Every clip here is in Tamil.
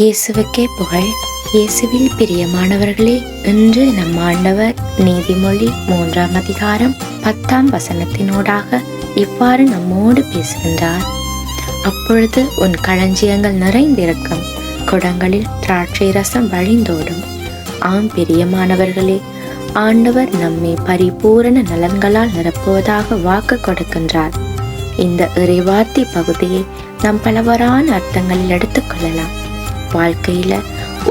இயேசுவுக்கே புகழ். இயேசுவில் பிரியமானவர்களே, இன்று நம் ஆண்டவர் நீதிமொழி 3ஆம் அதிகாரம் 10ஆம் வசனத்தினூடாக இவ்வாறு நம்மோடு பேசுகின்றார். அப்பொழுது உன் களஞ்சியங்கள் நிறைந்திருக்கும், குடங்களில் திராட்சை ரசம் வழிந்தோடும். ஆம் பிரியமானவர்களே, ஆண்டவர் நம்மை பரிபூரண நலன்களால் நிரப்புவதாக வாக்கு கொடுக்கின்றார். இந்த இறைவார்த்தை பகுதியை நாம் பலவாறான அர்த்தங்களில் எடுத்துக்கொள்ளலாம். வாழ்க்கையில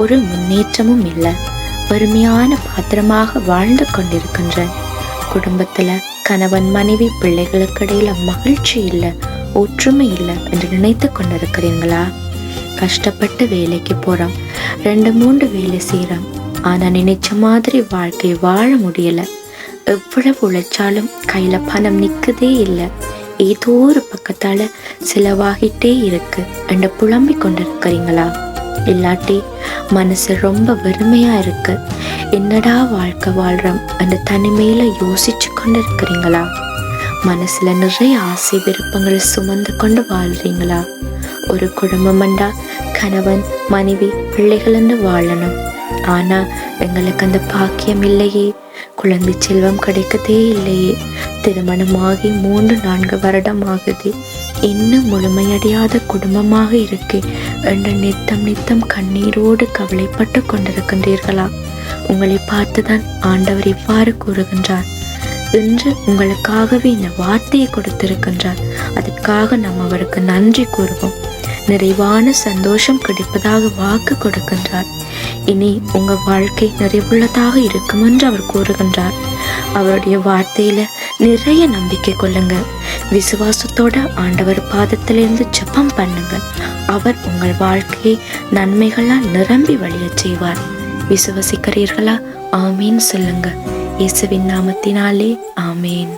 ஒரு முன்னேற்றமும் இல்லை, வறுமையான பாத்திரமாக வாழ்ந்து கொண்டிருக்கின்றேன். குடும்பத்துல கணவன் மனைவி பிள்ளைகளுக்கு இடையில மகிழ்ச்சி இல்லை, ஒற்றுமை இல்லை என்று நினைத்து கொண்டிருக்கிறீங்களா? கஷ்டப்பட்டு வேலைக்கு போறோம், 2-3 வேலை செய்யறோம், ஆனா நினைச்ச மாதிரி வாழ்க்கை வாழ முடியல. எவ்வளவு உழைச்சாலும் கையில பணம் நிற்கதே இல்லை, ஏதோ ஒரு பக்கத்தால செலவாகிட்டே இருக்கு என்று புலம்பிக் கொண்டிருக்கிறீங்களா? இல்லாட்டி மனசு ரொம்ப வெறுமையா இருக்கு, என்னடா வாழ்க்கை வாழ்றோம் என்று தனிமையில யோசிச்சு கொண்டு இருக்கிறீங்களா? மனசுல நிறைய ஆசை விருப்பங்களை சுமந்து கொண்டு வாழ்றீங்களா? ஒரு குடும்பம் என்றா கணவன் மனைவி பிள்ளைகள் என்று வாழணும், ஆனா எங்களுக்கு அந்த பாக்கியம் இல்லையே, குழந்தை செல்வம் கிடைக்கதே இல்லையே, திருமணமாகி 3-4 வருடம் ஆகுது, இன்னும் முழுமையடையாத குடும்பமாக இருக்கு என்று நித்தம் கண்ணீரோடு கவலைப்பட்டு கொண்டிருக்கின்றீர்களா? உங்களை பார்த்துதான் ஆண்டவர் இவ்வாறு கூறுகின்றார். இன்று உங்களுக்காகவே இந்த வார்த்தையை கொடுத்திருக்கின்றார். அதற்காக நாம் அவருக்கு நன்றி கூறுவோம். நிறைவான சந்தோஷம் கிடைப்பதாக வாக்கு கொடுக்கின்றார். இனி உங்க வாழ்க்கை நிறைவுள்ளதாக இருக்கும் என்று அவர் கூறுகின்றார். அவருடைய வார்த்தையில நிறைய நம்பிக்கை கொள்ளுங்க. விசுவாசத்தோட ஆண்டவர் பாதத்திலிருந்து ஜெபம் பண்ணுங்க. அவர் உங்கள் வாழ்க்கையை நன்மைகளால் நிரம்பி வழிய செய்வார். விசுவசிக்கிறீர்களா? ஆமீன் சொல்லுங்க. இயேசுவின் நாமத்தினாலே ஆமீன்.